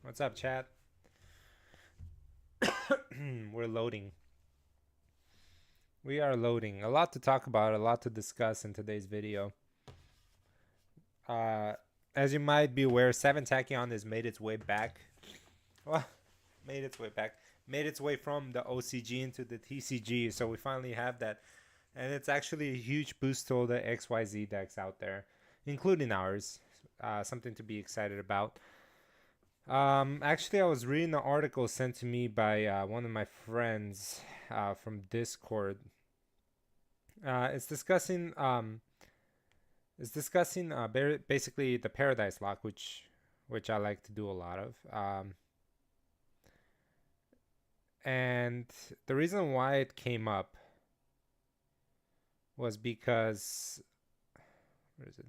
What's up, chat? We're loading. We are loading. A lot to talk about, a lot to discuss in today's video. Uh, as you might be aware, 7 Tachyon has made its way back. Well, made its way back. Made its way from the OCG into the TCG, so we finally have that. And it's actually a huge boost to all the XYZ decks out there, including ours. Something to be excited about. Actually, I was reading an article sent to me by one of my friends from Discord. It's discussing basically the Paradise Lock, which I like to do a lot of. And the reason why it came up was because where is it?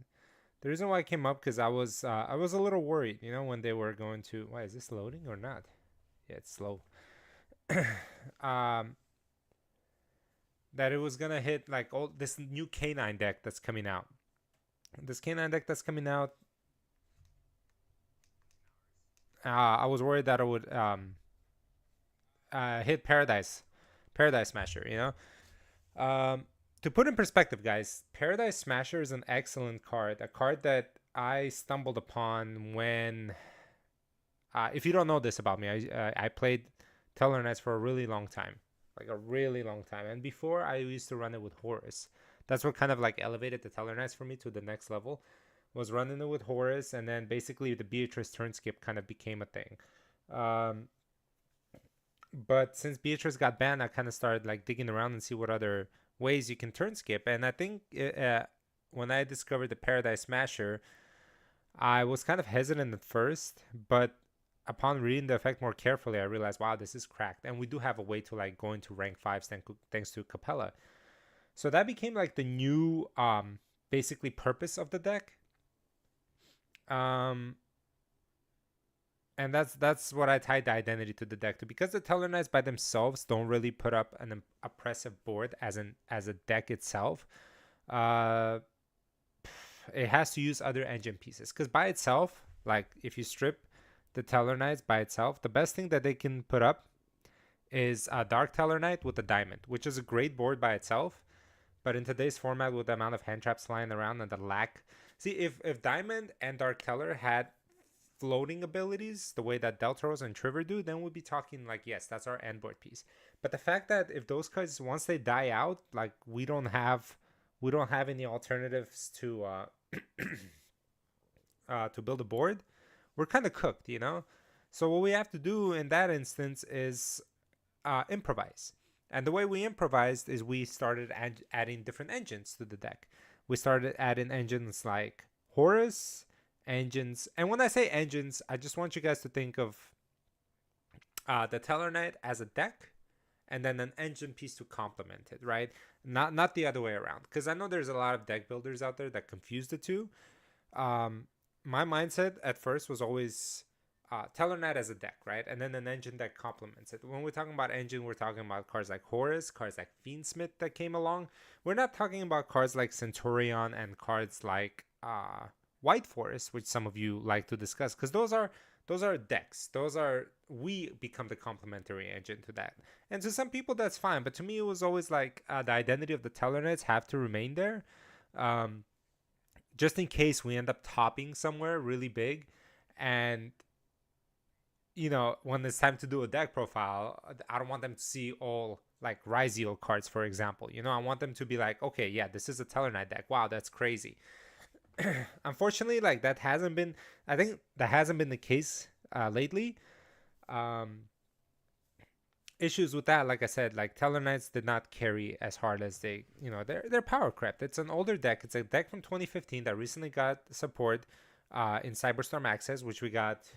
The reason why it came up because I was a little worried, when they were going to. Why is this loading or not? Yeah, it's slow. um, that it was gonna hit like all this new K9 deck that's coming out. This K9 deck that's coming out. I was worried that it would hit Paradise Smasher. To put in perspective, guys, Paradise Smasher is an excellent card. A card that I stumbled upon when. If you don't know this about me, I played Tellarknights for a really long time, like a really long time. And before, I used to run it with Horus. That's what kind of like elevated the Tellarknights for me to the next level. Was running it with Horus, and then basically the Beatrice turn skip kind of became a thing. But since Beatrice got banned, I kind of started like digging around and see what other ways you can turn skip. And I think when I discovered the Paradise Smasher, I was kind of hesitant at first, but upon reading the effect more carefully, I realized, wow, this is cracked. And we do have a way to like go into rank 5 thanks to Capella. So that became like the new basically purpose of the deck. And that's what I tied the identity to the deck to, because the Tellarknights by themselves don't really put up an oppressive board as a deck itself. It has to use other engine pieces, because by itself, like if you strip the Tellarknights by itself, the best thing that they can put up is a Dark Tellarknight with a Diamond, which is a great board by itself. But in today's format, with the amount of hand traps flying around and the lack, see, if Diamond and Dark Teller had floating abilities the way that Deltaros and Trigger do, then we'd be talking like, yes, that's our end board piece. But the fact that if those cards, once they die out, like we don't have any alternatives to build a board, we're kind of cooked. So what we have to do in that instance is improvise. And the way we improvised is we started adding different engines to the deck. We started adding engines like Horus, engines. And when I say engines, I just want you guys to think of the Tellarknight as a deck and then an engine piece to complement it, right? Not the other way around. Because I know there's a lot of deck builders out there that confuse the two. My mindset at first was always Tellarknight as a deck, right? And then an engine that complements it. When we're talking about engine, we're talking about cards like Horus, cards like Fiendsmith that came along. We're not talking about cards like Centurion and cards like White Forest, which some of you like to discuss, because those are decks. We become the complementary engine to that. And to some people, that's fine. But to me, it was always like the identity of the Tellarknights have to remain there. Just in case we end up topping somewhere really big, and when it's time to do a deck profile, I don't want them to see all like Ryziel cards, for example. I want them to be like, okay, yeah, this is a Tellarknight deck. Wow, that's crazy. Unfortunately, like I think that hasn't been the case lately. Issues with that, like I said, like Tellarknights did not carry as hard as they're power crept. It's an older deck. It's a deck from 2015 that recently got support in Cyberstorm Access, which we got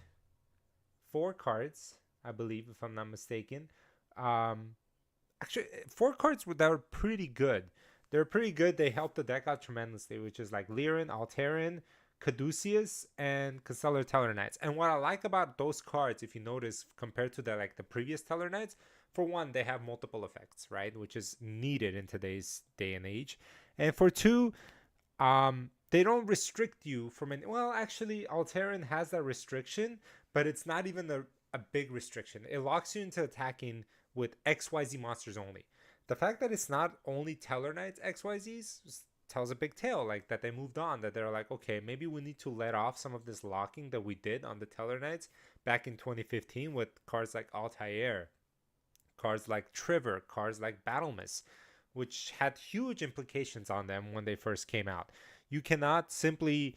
4 cards, I believe, if I'm not mistaken. Actually, 4 cards that were pretty good. They're pretty good. They helped the deck out tremendously, which is like Lirin, Alteran, Caduceus, and Constellar Tellarknights. And what I like about those cards, if you notice, compared to the previous Tellarknights, for one, they have multiple effects, right? Which is needed in today's day and age. And for two, they don't restrict you from well, actually, Alteran has that restriction, but it's not even a big restriction. It locks you into attacking with XYZ monsters only. The fact that it's not only Tellarknights XYZs tells a big tale, like that they moved on, that they're like, okay, maybe we need to let off some of this locking that we did on the Tellarknights back in 2015 with cards like Altair, cards like Trevor, cards like Battlemas, which had huge implications on them when they first came out. You cannot simply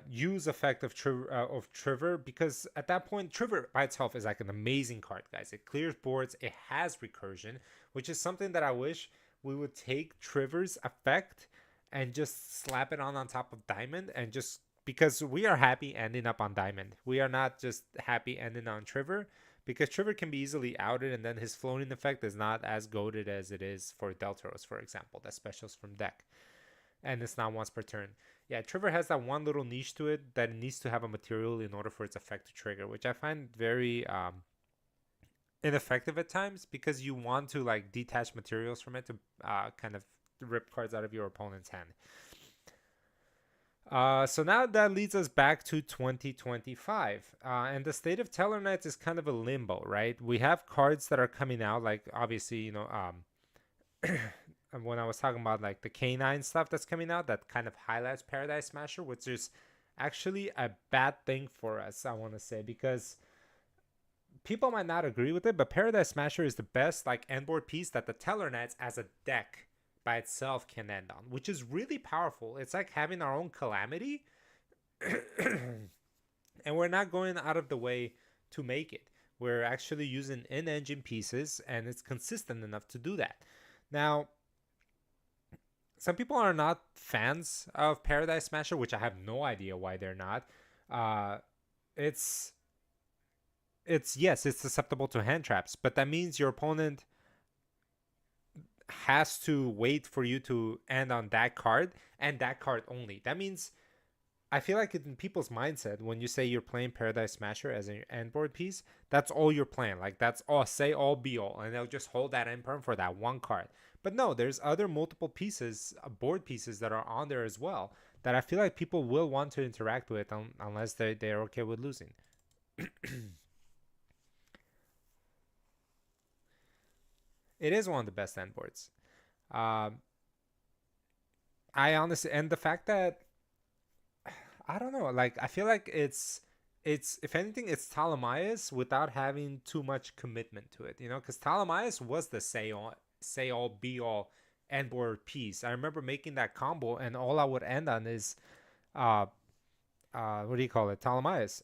use effect of Trevor, because at that point Trevor by itself is like an amazing card, guys. It clears boards, it has recursion, which is something that I wish we would take Trevor's effect and just slap it on top of Diamond, and just because we are happy ending up on Diamond, we are not just happy ending on Trevor, because Trevor can be easily outed, and then his floating effect is not as goated as it is for Deltaros, for example, that specials from deck, and it's not once per turn. Yeah, Trevor has that one little niche to it that it needs to have a material in order for its effect to trigger, which I find very ineffective at times, because you want to like detach materials from it to kind of rip cards out of your opponent's hand. So now that leads us back to 2025. And the state of Tellarknights is kind of a limbo, right? We have cards that are coming out, like obviously, when I was talking about like the K9 stuff that's coming out, that kind of highlights Paradise Smasher, which is actually a bad thing for us, I want to say, because people might not agree with it, but Paradise Smasher is the best like end board piece that the Tellarknights as a deck by itself can end on, which is really powerful. It's like having our own Calamity, and we're not going out of the way to make it. We're actually using in-engine pieces, and it's consistent enough to do that. Now, some people are not fans of Paradise Smasher, which I have no idea why they're not. It's yes, it's susceptible to hand traps, but that means your opponent has to wait for you to end on that card, and that card only. That means, I feel like in people's mindset, when you say you're playing Paradise Smasher as an end board piece, that's all you're playing. Like that's all, say all be all, and they'll just hold that end perm for that one card. But no, there's other multiple pieces, board pieces that are on there as well, that I feel like people will want to interact with unless they're okay with losing. It is one of the best end boards. Um, I honestly, and the fact that I don't know, like I feel like it's if anything, it's Ptolemaeus without having too much commitment to it, because Ptolemaeus was the say all be all end board piece. I remember making that combo, and all I would end on is uh what do you call it, Ptolemaeus,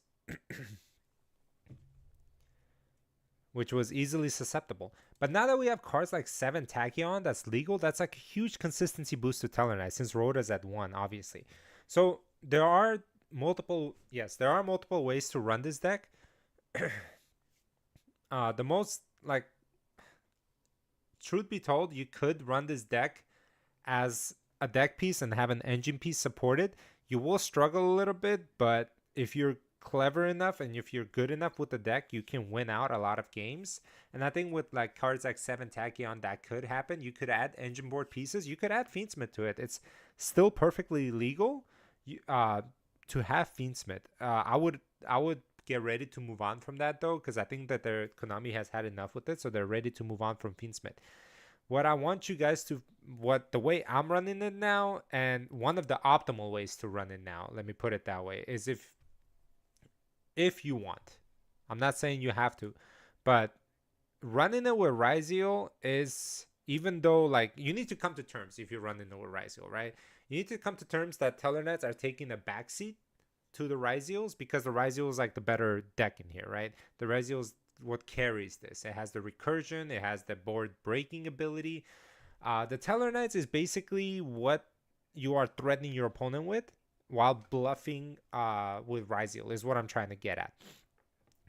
which was easily susceptible. But now that we have cards like 7 Tachyon that's legal, that's like a huge consistency boost to Tellarknight, since Rhoda's at 1, obviously. So there are multiple ways to run this deck. The most, like, truth be told, you could run this deck as a deck piece and have an engine piece supported. You will struggle a little bit, but if you're clever enough and if you're good enough with the deck, you can win out a lot of games. And I think with like cards like 7 Tachyon, that could happen. You could add engine board pieces. You could add Fiendsmith to it. It's still perfectly legal to have Fiendsmith. I would get ready to move on from that though, because I think that Konami has had enough with it, so they're ready to move on from Fiendsmith. What I want you guys to, the way I'm running it now, and one of the optimal ways to run it now, let me put it that way, is if you want. I'm not saying you have to, but running it with Ryziel is, even though like you need to come to terms if you're running it with Ryziel, right? You need to come to terms that Tellarknights are taking a backseat to the Ryziels, because the Ryziel is like the better deck in here, right? The Ryziel is what carries this. It has the recursion, it has the board breaking ability. The Tellarknights is basically what you are threatening your opponent with while bluffing with Ryziel, is what I'm trying to get at.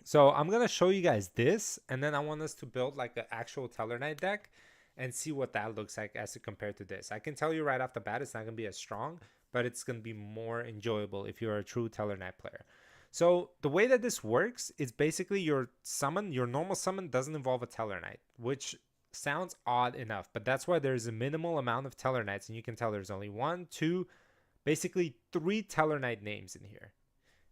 So I'm going to show you guys this, and then I want us to build like an actual Tellarknight deck and see what that looks like as compared to this. I can tell you right off the bat, it's not going to be as strong, but it's going to be more enjoyable if you're a true Tellarknight player. So the way that this works is basically your normal summon doesn't involve a Tellarknight, which sounds odd enough, but that's why there's a minimal amount of Tellarknights, and you can tell there's only 1, 2, basically 3 Tellarknight names in here.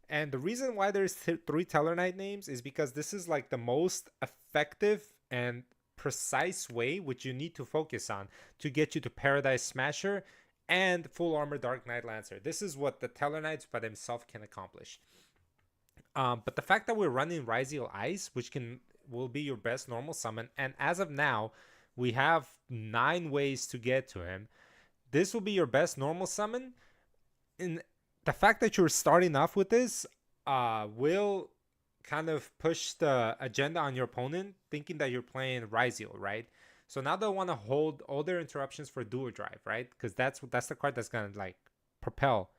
And the reason why there's three Tellarknight names is because this is like the most effective and precise way which you need to focus on to get you to Paradise Smasher and Full Armor Dark Knight Lancer. This is what the Tellarknights by themselves can accomplish. But the fact that we're running Ryzeal Ice, which will be your best normal summon, and as of now, we have 9 ways to get to him. This will be your best normal summon. And the fact that you're starting off with this will kind of push the agenda on your opponent, thinking that you're playing Ryzeal, right? So now they'll want to hold all their interruptions for Dual Drive, right? Because that's the card that's gonna like propel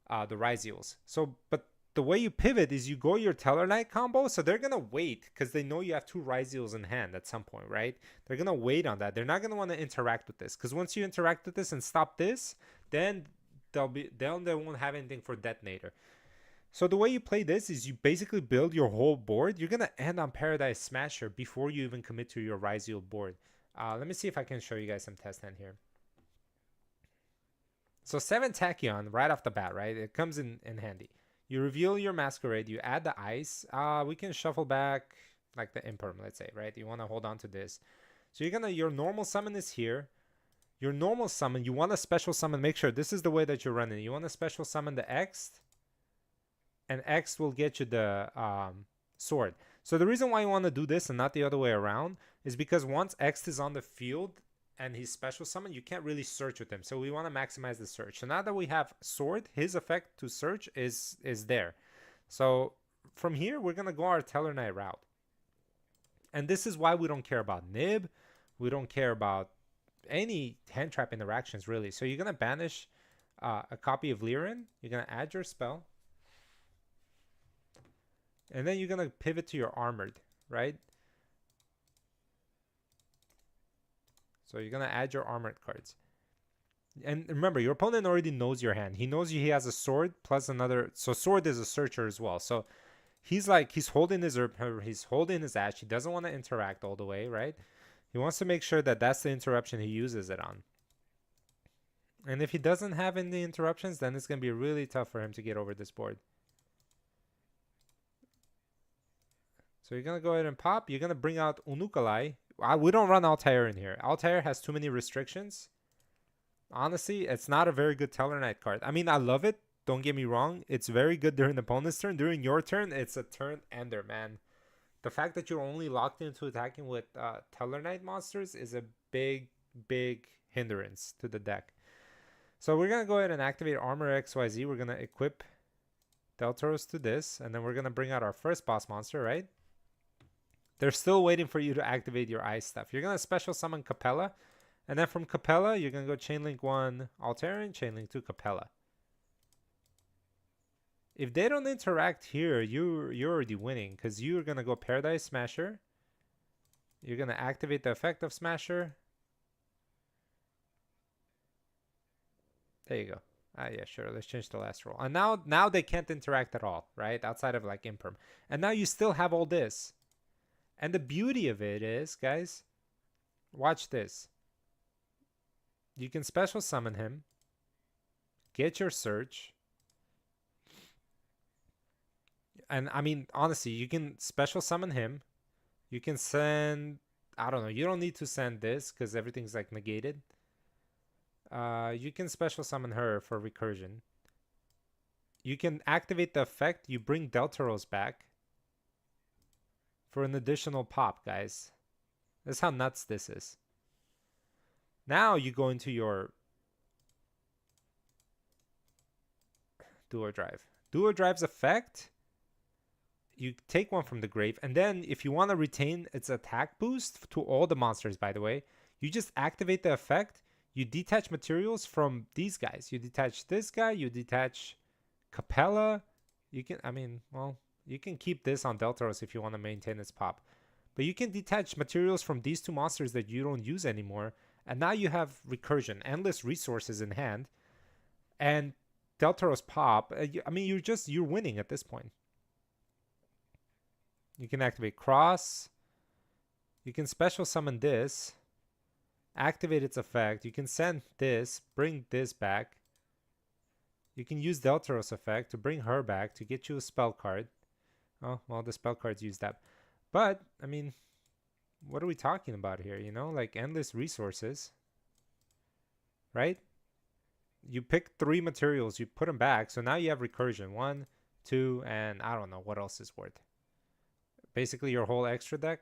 the Ryzeals. So, but the way you pivot is you go your Tellarknight combo, so they're gonna wait because they know you have 2 Ryzeals in hand at some point, right? They're gonna wait on that. They're not gonna want to interact with this because once you interact with this and stop this, then they won't have anything for Detonator. So the way you play this is you basically build your whole board. You're gonna end on Paradise Smasher before you even commit to your Ryzeal board. Let me see if I can show you guys some test hand here. So 7 Tachyon right off the bat, right? It comes in handy. You reveal your Masquerade, you add the ice. We can shuffle back like the Imperm, let's say, right? You want to hold on to this. So your normal summon is here. Your normal summon, you want a special summon. Make sure this is the way that you're running. You want to special summon the X, and X will get you the sword. So the reason why you want to do this and not the other way around is because once X is on the field and he's special summon, you can't really search with him. So we want to maximize the search. So now that we have sword, his effect to search is there. So from here, we're going to go our Tellarknight route. And this is why we don't care about Nib. We don't care about any hand trap interactions, really. So you're going to banish a copy of Lirin. You're going to add your spell. And then you're going to pivot to your Armored, right? So you're going to add your Armored cards. And remember, your opponent already knows your hand. He knows he has a sword plus another. So sword is a searcher as well. So he's holding his herb, he's holding his ash. He doesn't want to interact all the way, right? He wants to make sure that that's the interruption he uses it on. And if he doesn't have any interruptions, then it's going to be really tough for him to get over this board. So you're going to go ahead and pop. You're going to bring out Unukalai. We don't run Altair in here. Altair has too many restrictions. Honestly, it's not a very good Tellarknight card. I mean, I love it. Don't get me wrong. It's very good during the opponent's turn. During your turn, it's a turn ender, man. The fact that you're only locked into attacking with Tellarknight monsters is a big, big hindrance to the deck. So we're going to go ahead and activate Armor XYZ. We're going to equip Deltaros to this. And then we're going to bring out our first boss monster, right? They're still waiting for you to activate your ice stuff. You're going to special summon Capella. And then from Capella, you're going to go Chainlink 1 Altarian, Chainlink 2 Capella. If they don't interact here, you're already winning because you're going to go Paradise Smasher. You're going to activate the effect of Smasher. There you go. Yeah, sure. Let's change the last roll. And now they can't interact at all, right? Outside of like Imperm. And now you still have all this. And the beauty of it is, guys, watch this. You can special summon him. Get your search. And I mean, honestly, you can special summon him. You can send, I don't know, you don't need to send this because everything's like negated. You can special summon her for recursion. You can activate the effect. You bring Deltaros back for an additional pop, guys. That's how nuts this is. Now you go into your Duo Drive. Duo Drive's effect, you take one from the grave, and then if you want to retain its attack boost to all the monsters, by the way, you just activate the effect. You detach materials from these guys. You detach this guy, you detach Capella. You can, I mean, well, you can keep this on Deltaros if you want to maintain its pop. But you can detach materials from these 2 monsters that you don't use anymore. And now you have recursion, endless resources in hand. And Deltaros pop. I mean, you're winning at this point. You can activate Cross. You can special summon this. Activate its effect. You can send this. Bring this back. You can use Deltaros effect to bring her back to get you a spell card. Oh, well, the spell cards used up. But, I mean, what are we talking about here? You know, like endless resources, right? You pick 3 materials, you put them back. So now you have recursion. 1, 2, and I don't know what else is worth. Basically, your whole extra deck.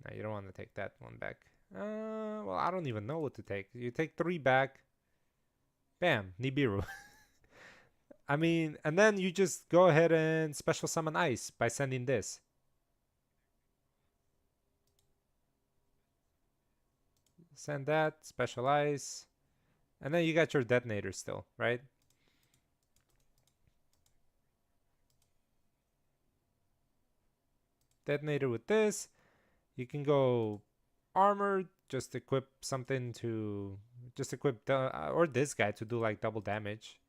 No, you don't want to take that one back. Well, I don't even know what to take. You take 3 back. Bam, Nibiru. I mean, and then you just go ahead and special summon ice by sending this. Send that, special ice. And then you got your detonator still, right? Detonator with this. You can go armored, just equip something to just equip or this guy to do like double damage,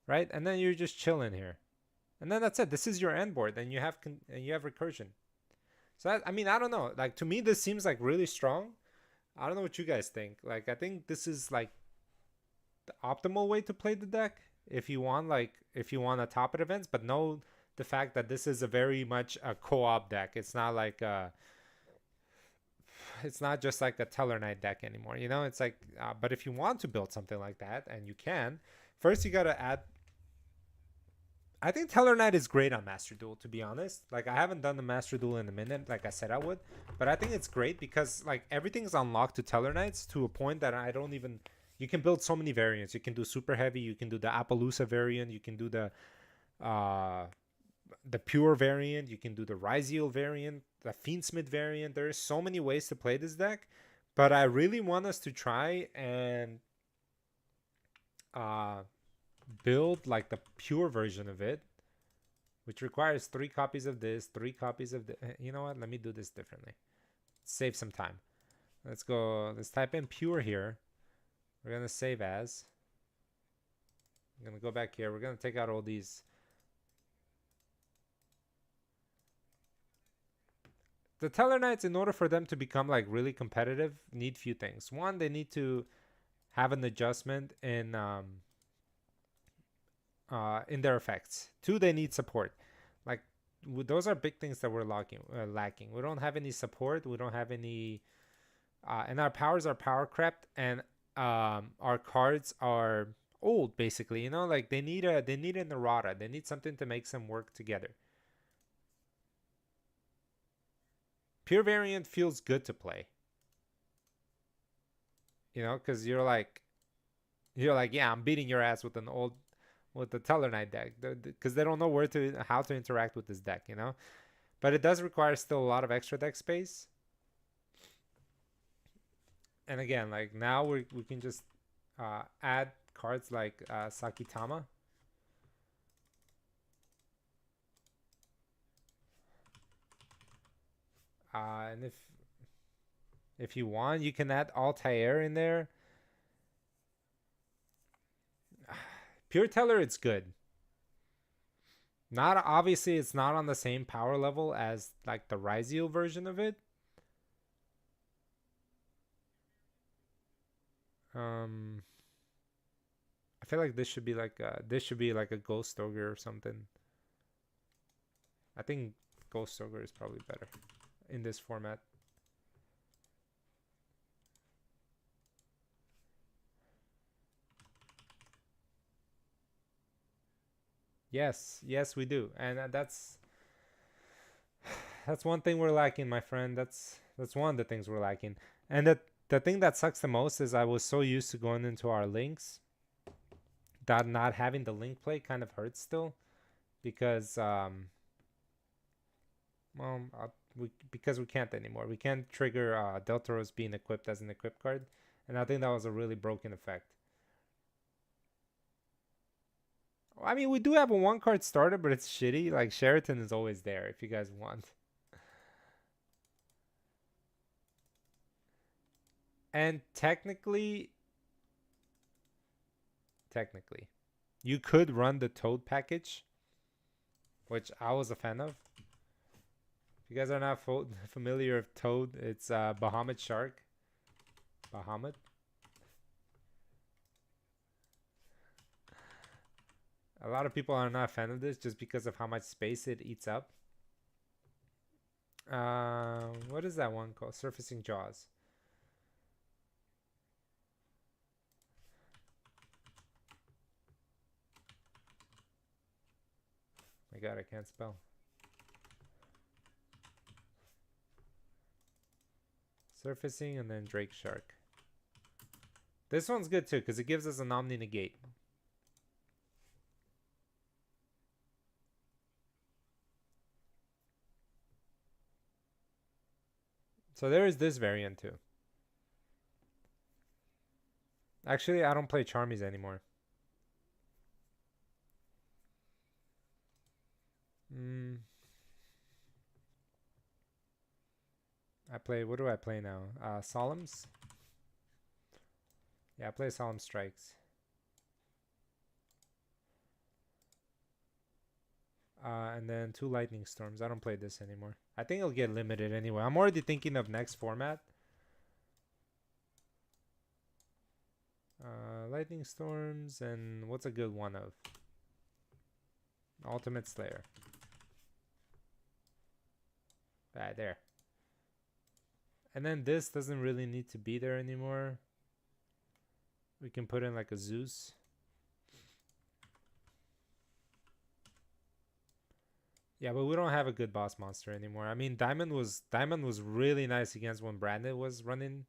right? And then you're just chilling here, and then that's it. This is your end board, and you have recursion. So that, I mean, I don't know. Like to me, this seems like really strong. I don't know what you guys think. Like I think this is like the optimal way to play the deck if you want a top it events, but know the fact that this is a very much a co-op deck. It's not like it's not just like a Tellarknight deck anymore. You know, it's like, but if you want to build something like that, and you can, first you gotta add. I think Tellarknight is great on Master Duel, to be honest. Like I haven't done the Master Duel in a minute, like I said I would, but I think it's great because like everything's unlocked to Tellarknights to a point that I don't even. You can build so many variants. You can do super heavy. You can do the Appaloosa variant. You can do uh, the pure variant. You can do the Ryziel variant, the Fiendsmith variant. There's so many ways to play this deck, but I really want us to try and build like the pure version of it, which requires 3 copies of this, 3 copies of the. You know what? Let me do this differently. Save some time. Let's go. Let's type in pure here. We're gonna save as. I'm gonna go back here. We're gonna take out all these. The Tellarknights, in order for them to become like really competitive, need few things. One, they need to have an adjustment in their effects. 2, they need support. Like those are big things that we're lacking. We don't have any support. We don't have any, and our powers are power crept, and our cards are old basically. You know, like they need an errata. They need something to make them work together. Pure variant feels good to play. You know, because you're like, yeah, I'm beating your ass with the Tellarknight deck, because they don't know how to interact with this deck. You know, but it does require still a lot of extra deck space. And again, like now we can just add cards like Sakitama. And if you want, you can add Altair in there. Pure Teller, it's good. Not obviously, it's not on the same power level as like the Ryziel version of it. I feel like this should be like a Ghost Ogre or something. I think Ghost Ogre is probably better in this format. Yes, yes, we do, and that's one thing we're lacking, my friend. That's one of the things we're lacking, and the thing that sucks the most is I was so used to going into our links that not having the link play kind of hurts still, because because we can't anymore. We can't trigger Deltaros being equipped as an equip card, and I think that was a really broken effect. I mean, we do have a 1 card starter, but it's shitty. Like Sheraton is always there if you guys want. And technically, you could run the Toad package, which I was a fan of. If you guys are not familiar with Toad, it's Bahamut Shark. Bahamut. A lot of people are not a fan of this just because of how much space it eats up. What is that one called? Surfacing Jaws. My god, I can't spell. Surfacing and then Drake Shark. This one's good too because it gives us an Omni Negate. So there is this variant too. Actually, I don't play Charmies anymore. I play, what do I play now? Solemns? Yeah, I play Solemn Strikes. And then 2 Lightning Storms. I don't play this anymore. I think it'll get limited anyway. I'm already thinking of next format. Lightning Storms and what's a good one of? Ultimate Slayer. There. And then this doesn't really need to be there anymore. We can put in like a Zeus. Yeah, but we don't have a good boss monster anymore. I mean, Diamond was really nice against when Brandon was running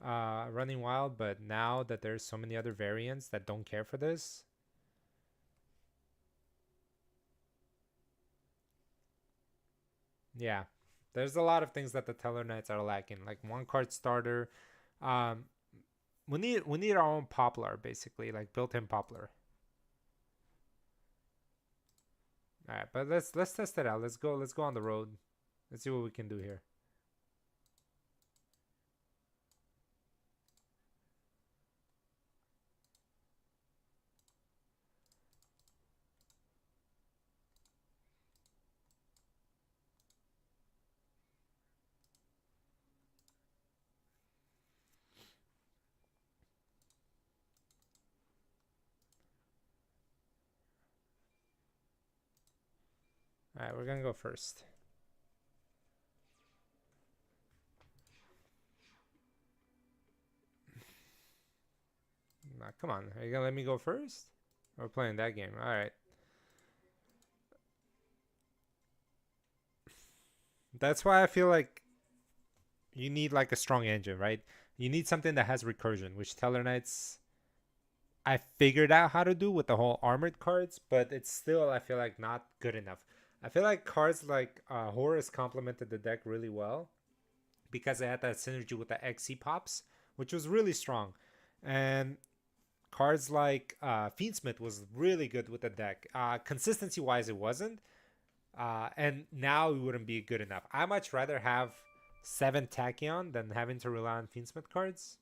wild, but now that there's so many other variants that don't care for this. Yeah. There's a lot of things that the Tellarknights are lacking, like 1-card starter. We need our own Poplar, basically, like built-in Poplar. All right, but let's test it out. Let's go on the road. Let's see what we can do here. All right, we're gonna go first. Nah, come on, are you gonna let me go first? We're playing that game. All right. That's why I feel like you need like a strong engine, right? You need something that has recursion, which Tellarknights I figured out how to do with the whole armored cards, but it's still, I feel like, not good enough. I feel like cards like Horus complemented the deck really well because they had that synergy with the XC pops, which was really strong. And cards like Fiendsmith was really good with the deck. Consistency wise, it wasn't. And now it wouldn't be good enough. I much rather have 7 Tachyon than having to rely on Fiendsmith cards.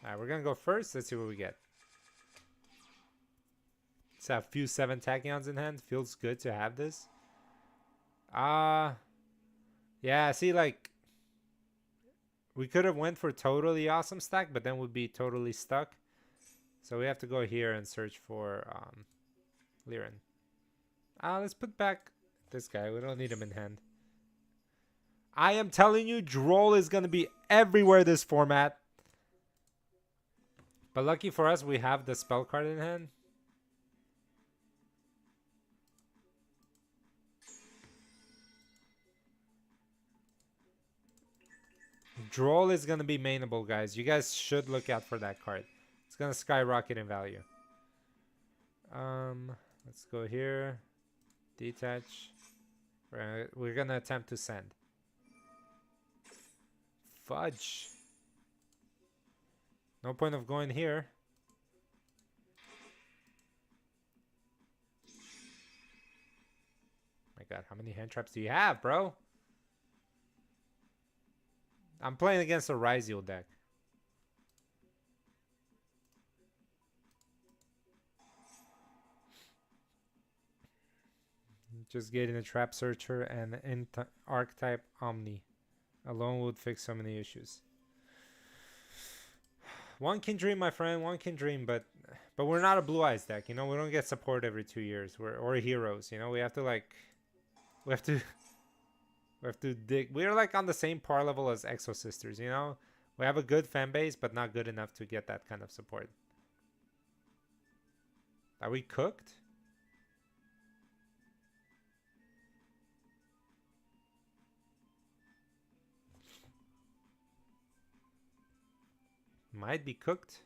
Alright, we're gonna go first. Let's see what we get. Let's have a few 7 Tachyons in hand. Feels good to have this. Yeah, see, like, we could have went for totally awesome stack, but then we'd be totally stuck. So we have to go here and search for Liren. Let's put back this guy. We don't need him in hand. I am telling you, Droll is going to be everywhere this format. But lucky for us, we have the spell card in hand. Droll is going to be mainable, guys. You guys should look out for that card. It's going to skyrocket in value. Let's go here. Detach. We're going to attempt to send. Fudge. No point of going here. My god, how many hand traps do you have, bro? I'm playing against a Ryziel deck. Just getting a Trap Searcher and an Archetype Omni alone would fix so many issues. One can dream, my friend. One can dream, but we're not a Blue Eyes deck. You know, we don't get support every 2 years. Or heroes. You know, we have to like we have to we have to dig. We're like on the same par level as Exo Sisters. You know, we have a good fan base, but not good enough to get that kind of support. Are we cooked? Might be cooked.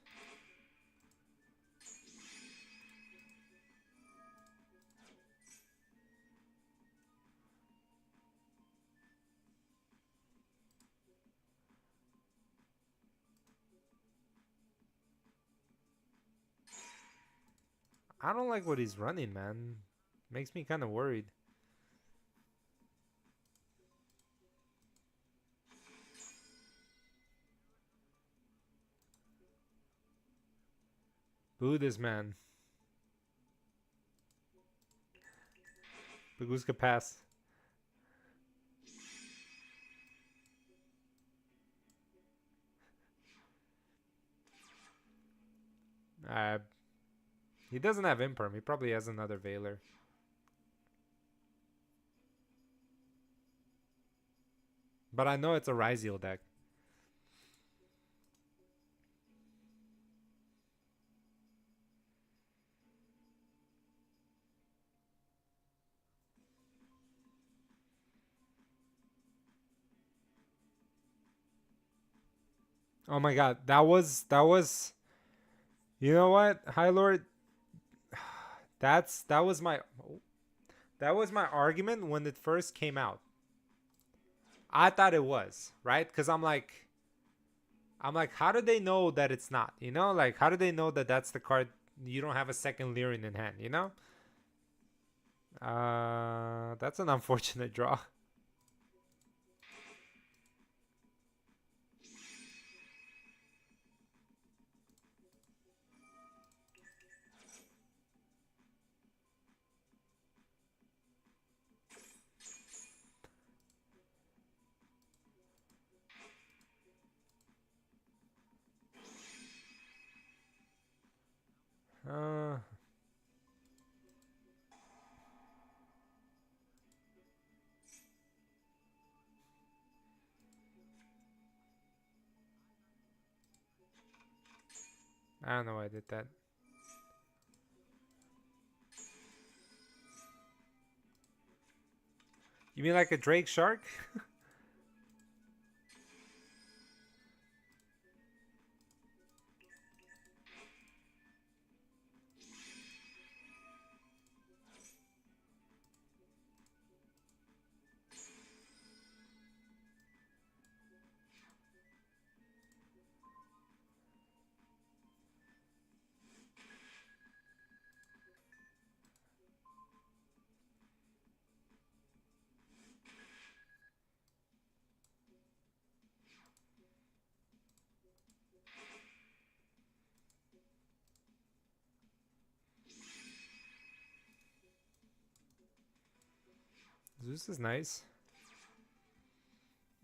I don't like what he's running, man. Makes me kind of worried. Boo this man. Baguska pass. He doesn't have Imperm. He probably has another Veiler. But I know it's a Ryziel deck. Oh my god, that was you know what, High Lord? That was my argument when it first came out. I thought it was, right? Because I'm like, how do they know that it's not? You know, like how do they know that that's the card? You don't have a second Lyrian in hand, you know? That's an unfortunate draw. Uh, I don't know why I did that. You mean like a Drake Shark? Zeus is nice.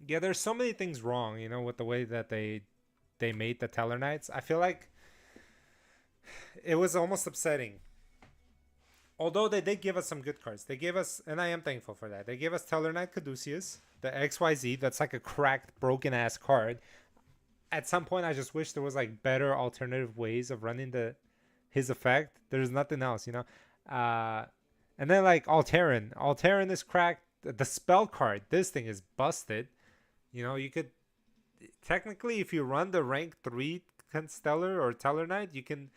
Yeah, there's so many things wrong, you know, with the way that they made the Tellarknights. I feel like it was almost upsetting. Although they did give us some good cards. They gave us, and I am thankful for that. They gave us Tellarknight Caduceus, the XYZ. That's like a cracked, broken ass card. At some point, I just wish there was like better alternative ways of running his effect. There's nothing else, you know. And then like Alteran. Alteran is cracked. The spell card. This thing is busted. You know, you could technically, if you run the rank 3 Constellar or Tellarknight, you can.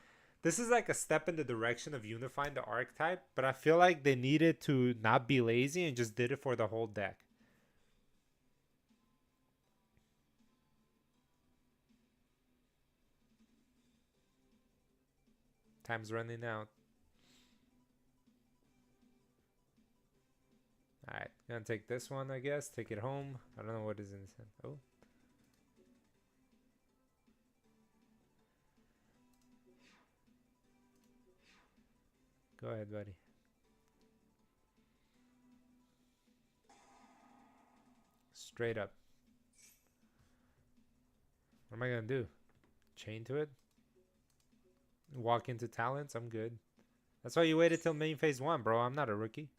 This is like a step in the direction of unifying the archetype, but I feel like they needed to not be lazy and just did it for the whole deck. Time's running out. Alright, gonna take this one, I guess. Take it home. I don't know what is in this. Oh. Go ahead, buddy. Straight up. What am I gonna do? chain to it. Walk into talents. I'm good. That's why you waited till main phase 1, bro. I'm not a rookie.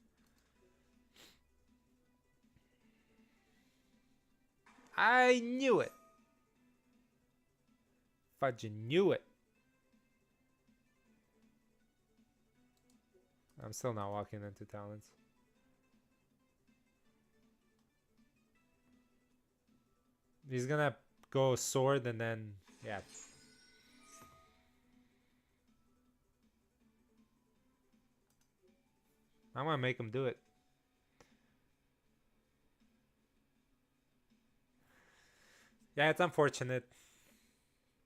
I knew it. Fudging knew it. I'm still not walking into talents. He's gonna go sword and then, yeah. I'm gonna make him do it. Yeah, it's unfortunate.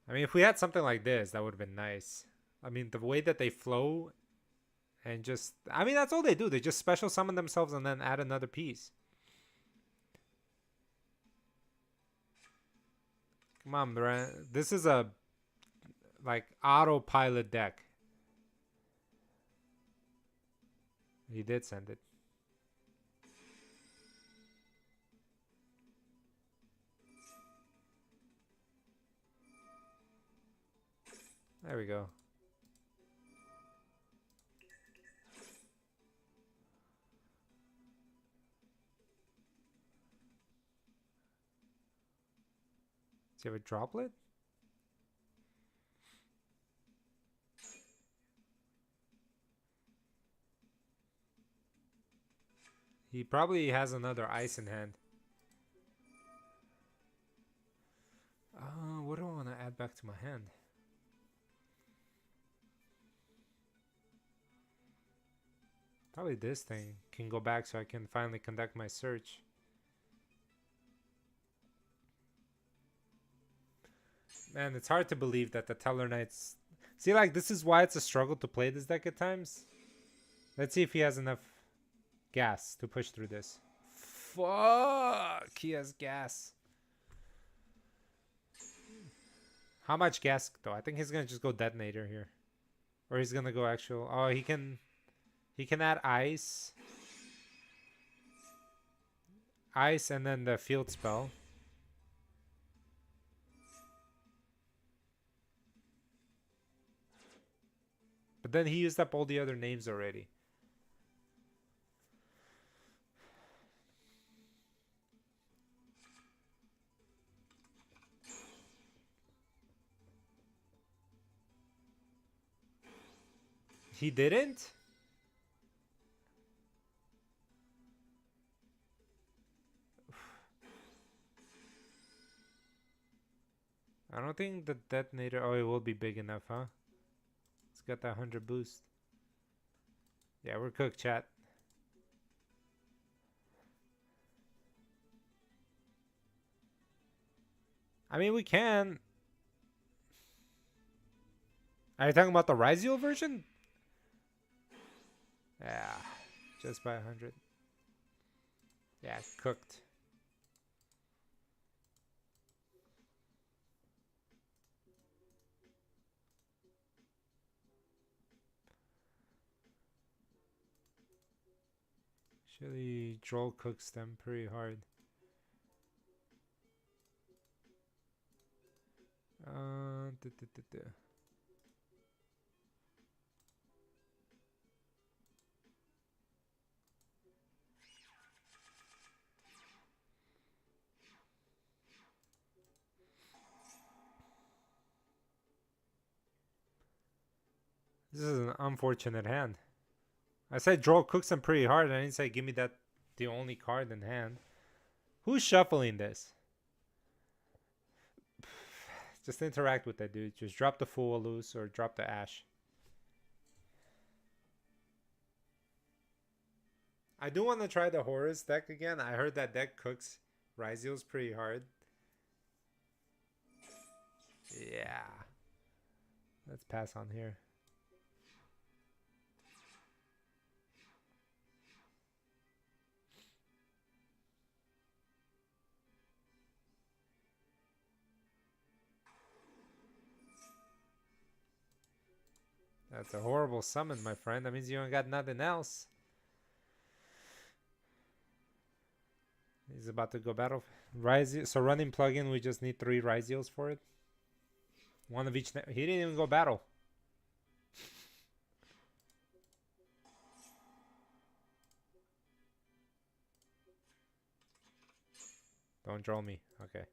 I mean, if we had something like this, that would have been nice. I mean, the way that they flow and just... I mean, that's all they do. They just special summon themselves and then add another piece. Come on, bro. This is a, like, autopilot deck. He did send it. There we go. Does he have a droplet? He probably has another ice in hand. What do I want to add back to my hand? Probably this thing can go back so I can finally conduct my search. Man, it's hard to believe that the Tellarknights... See, like, this is why it's a struggle to play this deck at times. Let's see if he has enough gas to push through this. Fuck! He has gas. How much gas, though? I think he's gonna just go detonator here. Or he's gonna go actual... Oh, he can add ice. Ice and then the field spell. But then he used up all the other names already. He didn't? I don't think the detonator... Oh, it will be big enough, huh? It's got that 100 boost. Yeah, we're cooked, chat. I mean, we can. Are you talking about the Ryziel version? Yeah, just by 100. Yeah, cooked. Actually, Droll cooks them pretty hard. Duh, duh, duh, duh. This is an unfortunate hand. I said Droll cooks them pretty hard. I didn't say give me that the only card in hand. Who's shuffling this? Just interact with that dude. Just drop the Fool loose or drop the Ash. I do want to try the Horus deck again. I heard that deck cooks Ryziel's pretty hard. Yeah. Let's pass on here. That's a horrible summon, my friend. That means you ain't got nothing else. He's about to go battle. Ryziel. So running plugin, we just need 3 Ryziels for it. One of each. He didn't even go battle. Don't draw me. Okay.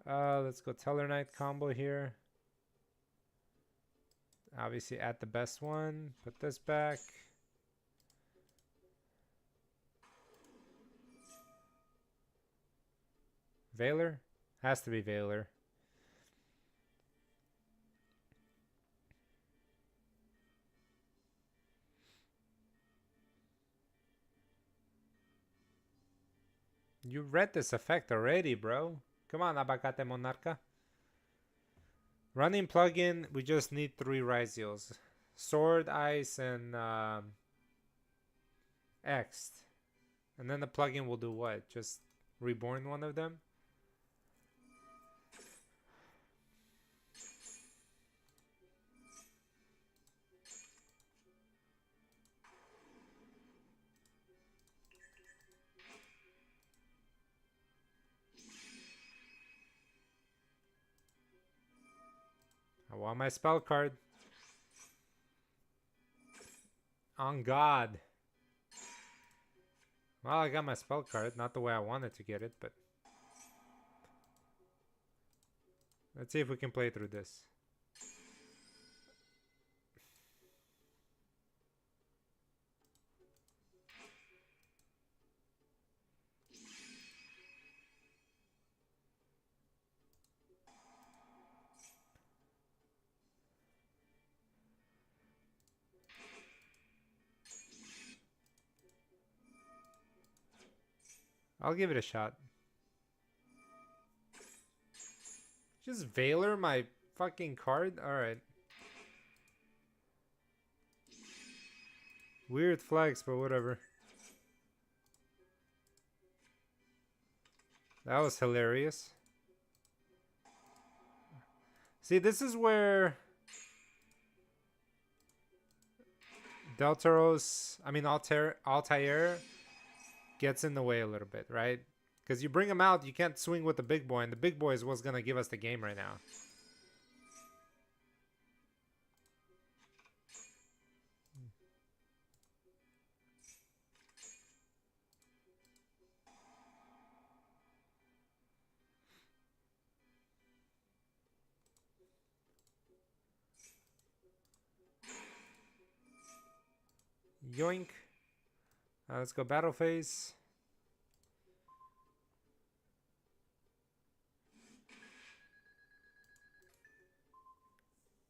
Let's go Tellarknight combo here. Obviously add the best one. Put this back. Veiler? Has to be Veiler. You read this effect already, bro. Come on, Abacate Monarca. Running plugin, we just need 3 Ryziels. Sword, Ice, and X'd. And then the plugin will do what? Just reborn one of them? I want my spell card. On God. Well, I got my spell card. Not the way I wanted to get it, but... Let's see if we can play through this. I'll give it a shot. Just Veiler my fucking card? Alright. Weird flex, but whatever. That was hilarious. See, this is where Altair gets in the way a little bit, right? Because you bring him out, you can't swing with the big boy, and the big boy is what's going to give us the game right now. Yoink. Let's go battle phase.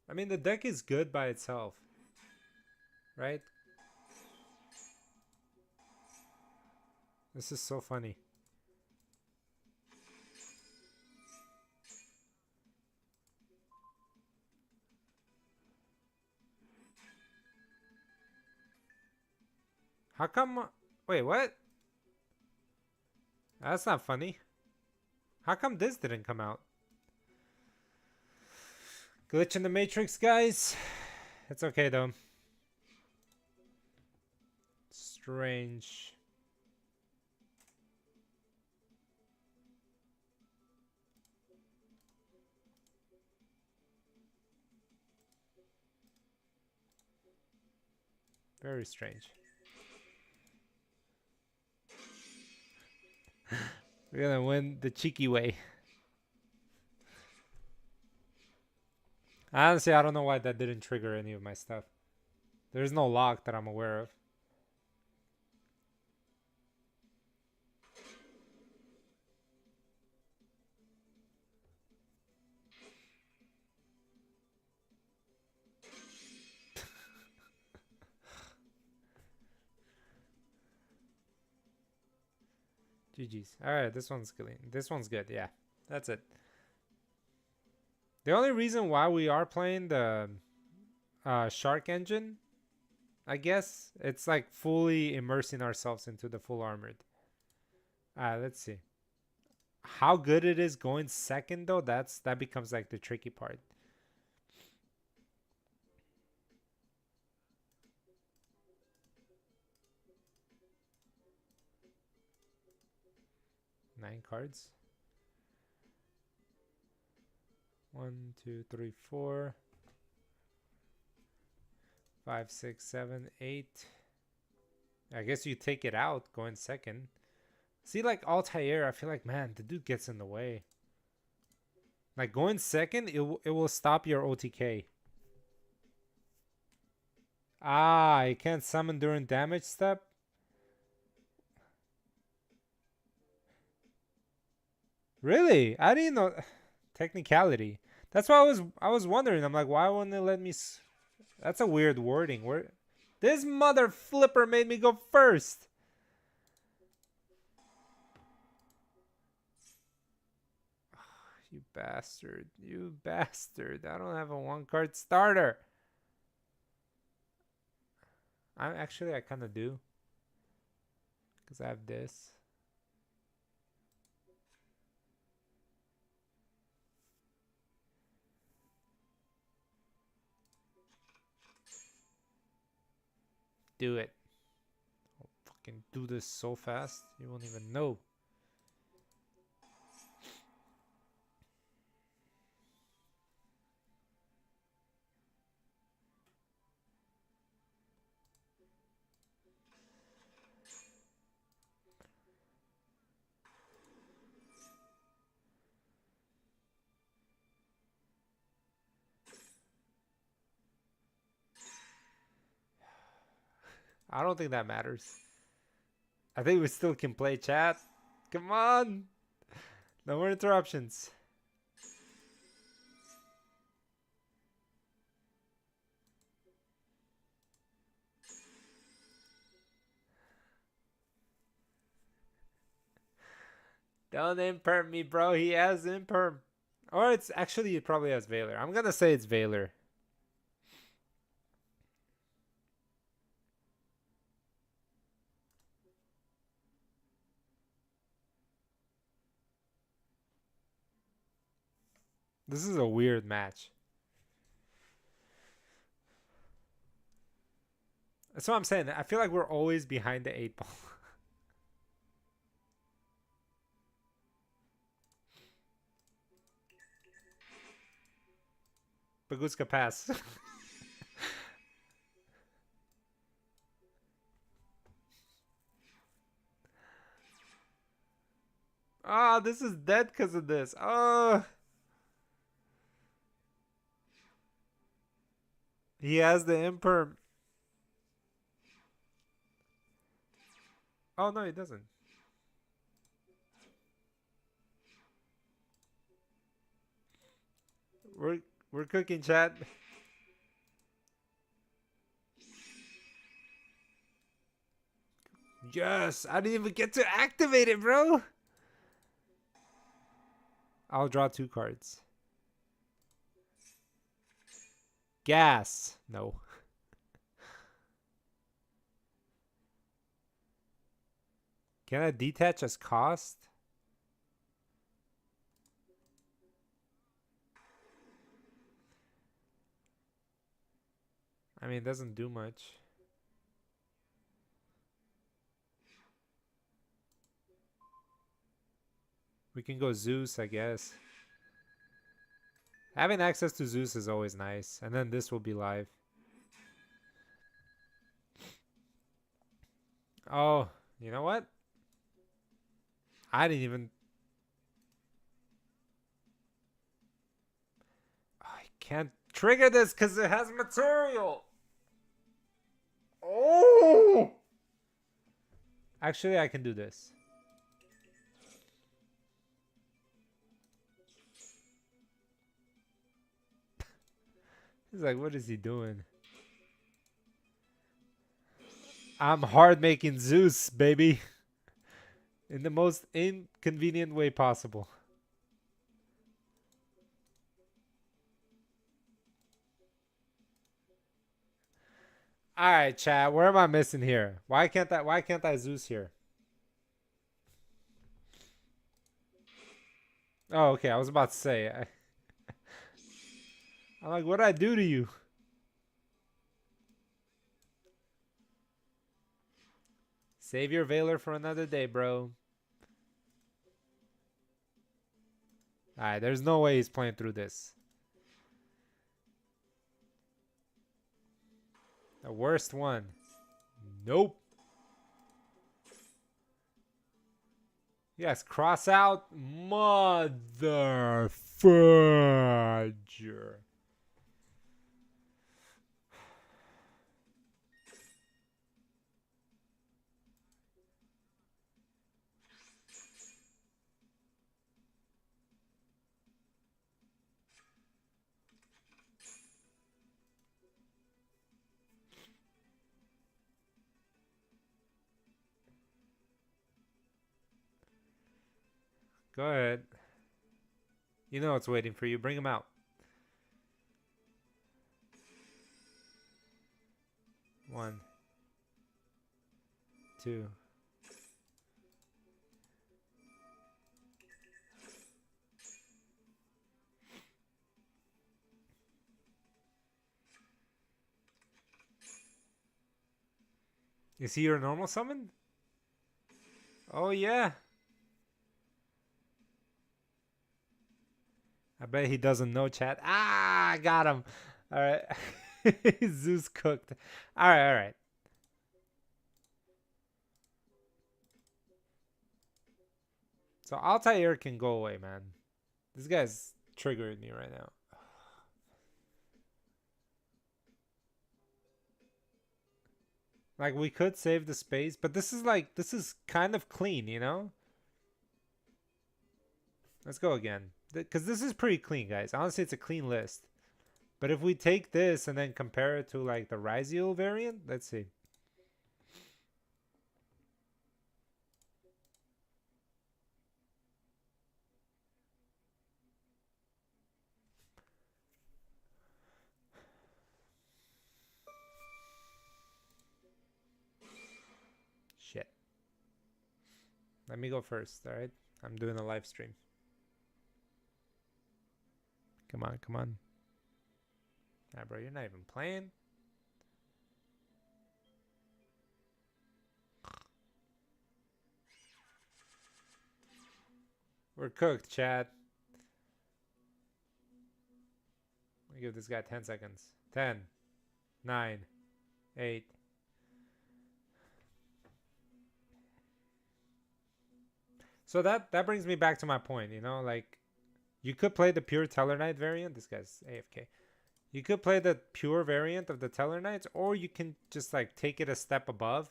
I mean, the deck is good by itself, right? This is so funny. How come... Wait, what? That's not funny. How come this didn't come out? Glitch in the Matrix, guys. It's okay, though. Strange. Very strange. We're gonna win the cheeky way. Honestly, I don't know why that didn't trigger any of my stuff. There's no lock that I'm aware of. GG's. Alright, this one's good. This one's good, yeah. That's it. The only reason why we are playing the Shark engine, I guess, it's like fully immersing ourselves into the full armored. Alright, let's see. How good it is going second, though, that becomes like the tricky part. Nine cards. 1, 2, 3, 4, 5, 6, 7, 8. I guess you take it out going second. See, like Altair, I feel like, man, the dude gets in the way. Like going second, it will stop your OTK. Ah, you can't summon during damage step. Really? I didn't know. Technicality. That's why I was wondering. I'm like, why wouldn't it let me? That's a weird wording. Where this mother flipper made me go first. You bastard. You bastard. I don't have a one card starter. I kind of do. Because I have this. Do it. I'll fucking do this so fast. You won't even know. I don't think that matters. I think we still can play, chat. Come on. No more interruptions. Don't imperm me, bro. He has imperm. Or it's actually, it probably has Valor. I'm going to say it's Valor. This is a weird match. That's what I'm saying. I feel like we're always behind the 8 ball. Baguska pass. Ah, this is dead because of this. Oh. He has the imperm. Oh, no, he doesn't. We're cooking, chat. Yes, I didn't even get to activate it, bro. I'll draw 2 cards. Gas. No. Can I detach as cost? I mean, it doesn't do much. We can go Zeus, I guess. Having access to Zeus is always nice. And then this will be live. Oh, you know what? I didn't even... I can't trigger this because it has material. Oh! Actually, I can do this. He's like, what is he doing? I'm hard making Zeus, baby. In the most inconvenient way possible. All right, chat. Where am I missing here? Why can't I Zeus here? Oh, okay. I was about to say. I'm like, what did I do to you? Save your Valor for another day, bro. Alright, there's no way he's playing through this. The worst one. Nope. Yes, cross out. Mother fudger. Go ahead. You know it's waiting for you. Bring him out. One. Two. Is he your normal summon? Oh, yeah. I bet he doesn't know, chat. Ah, I got him. All right. Zeus cooked. All right, all right. So Altair can go away, man. This guy's triggering me right now. Like, we could save the space, but this is kind of clean, you know? Let's go again. Because this is pretty clean, guys. Honestly, it's a clean list. But if we take this and then compare it to, like, the Ryziel variant, let's see. Shit. Let me go first, all right? I'm doing a live stream. Come on, come on. Nah, bro, you're not even playing. We're cooked, Chad. Let me give this guy 10 seconds. 10, 9, 8. So that brings me back to my point, you know, like, you could play the pure Tellarknight variant. This guy's AFK. You could play the pure variant of the Tellarknights, or you can just, like, take it a step above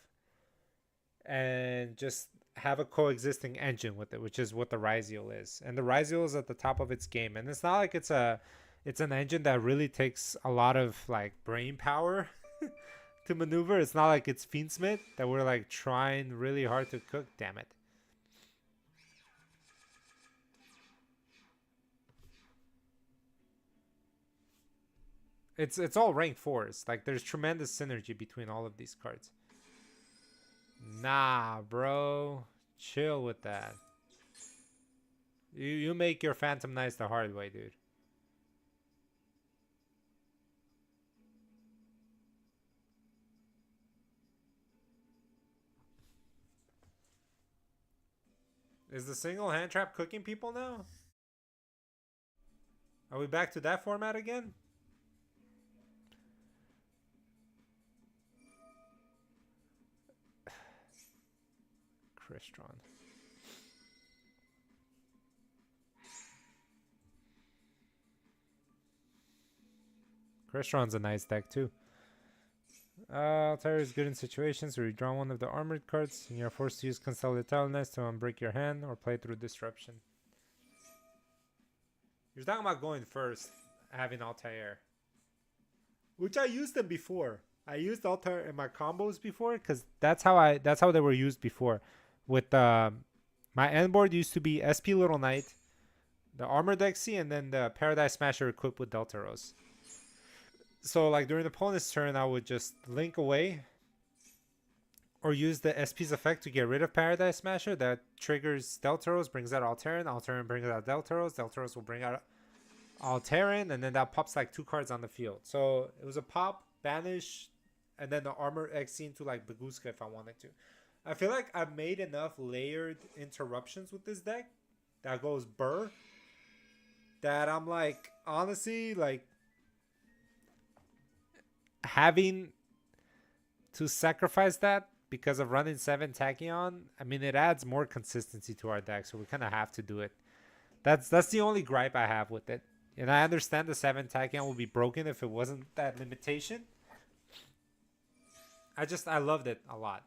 and just have a coexisting engine with it, which is what the Ryziel is. And the Ryziel is at the top of its game. And it's not like it's an engine that really takes a lot of, like, brain power to maneuver. It's not like it's Fiendsmith that we're, like, trying really hard to cook. Damn it. It's all rank 4s. Like, there's tremendous synergy between all of these cards. Nah, bro. Chill with that. You make your Phantom Knights the hard way, dude. Is the single hand trap cooking people now? Are we back to that format again? Crystron. Crystron's a nice deck too. Altair is good in situations where you draw one of the armored cards and you're forced to use Constellate Tellarknights to unbreak your hand or play through Disruption. You're talking about going first, having Altair. Which I used them before. I used Altair in my combos before because that's how they were used before. With my end board used to be SP Little Knight, the Armored Dexy, and then the Paradise Smasher equipped with Delta Rose. So, like, during the opponent's turn, I would just link away or use the SP's effect to get rid of Paradise Smasher. That triggers Deltaros, brings out Alteran. Alteran brings out Deltaros. Deltaros will bring out Alteran, and then that pops like 2 cards on the field. So it was a pop, banish, and then the Armor X into like Baguska if I wanted to. I feel like I've made enough layered interruptions with this deck that goes burr that I'm like, honestly, like, having to sacrifice that because of running 7 Tachyon. I mean, it adds more consistency to our deck, so we kind of have to do it. That's the only gripe I have with it. And I understand the 7 Tachyon would be broken if it wasn't that limitation. I loved it a lot.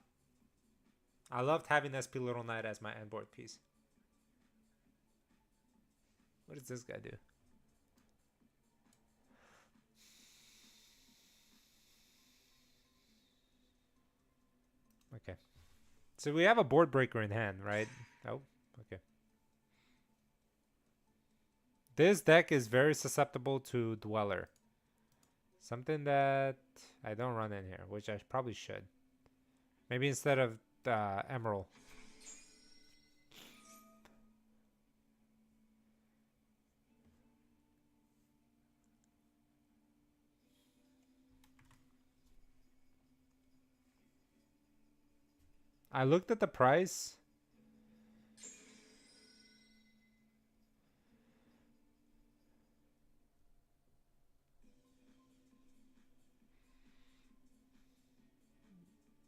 I loved having SP Little Knight as my end board piece. What does this guy do? Okay. So we have a board breaker in hand, right? Oh, okay. This deck is very susceptible to Dweller. Something that I don't run in here, which I probably should. Maybe instead of Emerald. I looked at the price.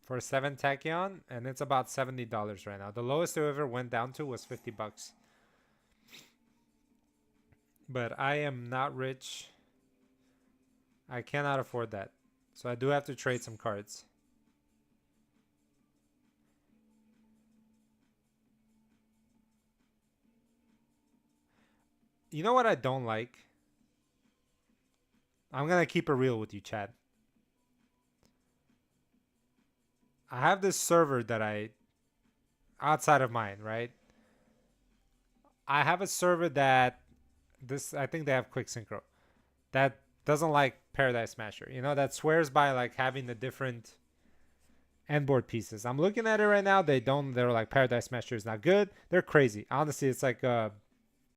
For 7 Tachyon, and it's about $70 right now. The lowest it ever went down to was $50. But I am not rich. I cannot afford that. So I do have to trade some cards. You know what I don't like? I'm going to keep it real with you, Chad. I have this server that outside of mine, right? I have a server that I think they have quick synchro, that doesn't like Paradise Smasher. You know, that swears by like having the different end board pieces. I'm looking at it right now. They're like Paradise Smasher is not good. They're crazy. Honestly, it's like